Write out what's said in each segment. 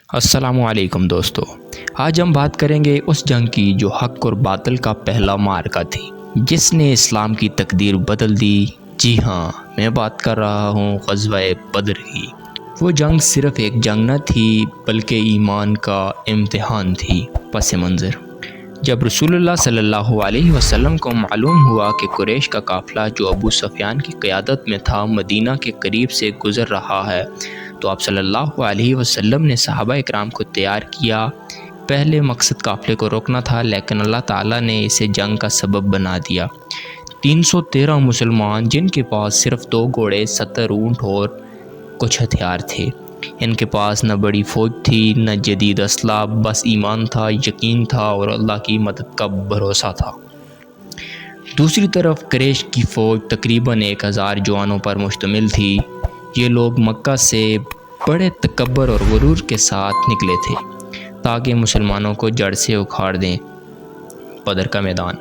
السلام علیکم دوستو، آج ہم بات کریں گے اس جنگ کی جو حق اور باطل کا پہلا معرکہ تھی، جس نے اسلام کی تقدیر بدل دی۔ جی ہاں، میں بات کر رہا ہوں غزوہ بدر کی۔ وہ جنگ صرف ایک جنگ نہ تھی بلکہ ایمان کا امتحان تھی۔ پس منظر: جب رسول اللہ صلی اللہ علیہ وسلم کو معلوم ہوا کہ قریش کا قافلہ جو ابو سفیان کی قیادت میں تھا مدینہ کے قریب سے گزر رہا ہے، تو آپ صلی اللہ علیہ وسلم نے صحابہ اکرام کو تیار کیا۔ پہلے مقصد قافلے کو روکنا تھا، لیکن اللہ تعالیٰ نے اسے جنگ کا سبب بنا دیا۔ 313 مسلمان، جن کے پاس صرف 2 گھوڑے، 70 اونٹ اور کچھ ہتھیار تھے۔ ان کے پاس نہ بڑی فوج تھی نہ جدید اسلحہ، بس ایمان تھا، یقین تھا اور اللہ کی مدد کا بھروسہ تھا۔ دوسری طرف قریش کی فوج تقریباً 1000 جوانوں پر مشتمل تھی۔ یہ لوگ مکہ سے بڑے تکبر اور غرور کے ساتھ نکلے تھے تاکہ مسلمانوں کو جڑ سے اکھاڑ دیں۔ بدر کا میدان: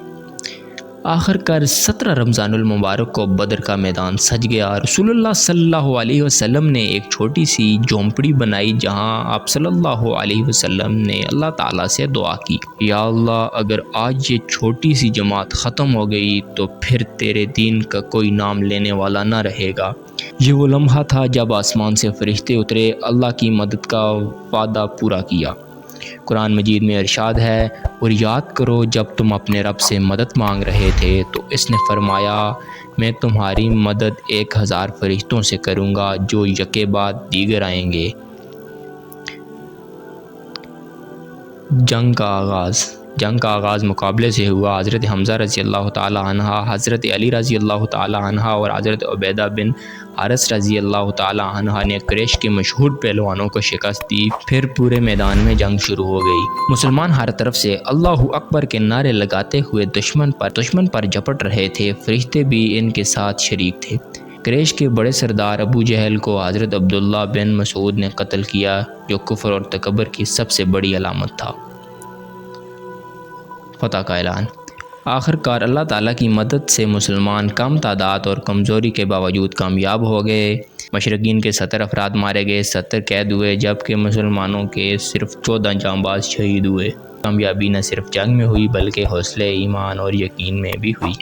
آخر کار 17 رمضان المبارک کو بدر کا میدان سج گیا۔ رسول اللہ صلی اللہ علیہ وسلم نے ایک چھوٹی سی جھونپڑی بنائی جہاں آپ صلی اللہ علیہ وسلم نے اللہ تعالیٰ سے دعا کی، یا اللہ، اگر آج یہ چھوٹی سی جماعت ختم ہو گئی تو پھر تیرے دین کا کوئی نام لینے والا نہ رہے گا۔ یہ وہ لمحہ تھا جب آسمان سے فرشتے اترے، اللہ کی مدد کا وعدہ پورا کیا۔ قرآن مجید میں ارشاد ہے، اور یاد کرو جب تم اپنے رب سے مدد مانگ رہے تھے تو اس نے فرمایا، میں تمہاری مدد 1000 فرشتوں سے کروں گا جو یکے بعد دیگر آئیں گے۔ جنگ کا آغاز مقابلے سے ہوا۔ حضرت حمزہ رضی اللہ تعالی عنہ، حضرت علی رضی اللہ تعالی عنہ اور حضرت عبیدہ بن حارث رضی اللہ تعالی عنہ نے قریش کے مشہور پہلوانوں کو شکست دی۔ پھر پورے میدان میں جنگ شروع ہو گئی۔ مسلمان ہر طرف سے اللہ اکبر کے نعرے لگاتے ہوئے دشمن پر جھپٹ رہے تھے۔ فرشتے بھی ان کے ساتھ شریک تھے۔ قریش کے بڑے سردار ابو جہل کو حضرت عبداللہ بن مسعود نے قتل کیا، جو کفر اور تکبر کی سب سے بڑی علامت تھا۔ فتح کا اعلان: آخر کار اللہ تعالیٰ کی مدد سے مسلمان کم تعداد اور کمزوری کے باوجود کامیاب ہو گئے۔ مشرقین کے 70 افراد مارے گئے، 70 قید ہوئے، جبکہ مسلمانوں کے صرف 14 جانباز شہید ہوئے۔ کامیابی نہ صرف جنگ میں ہوئی بلکہ حوصلے، ایمان اور یقین میں بھی ہوئی۔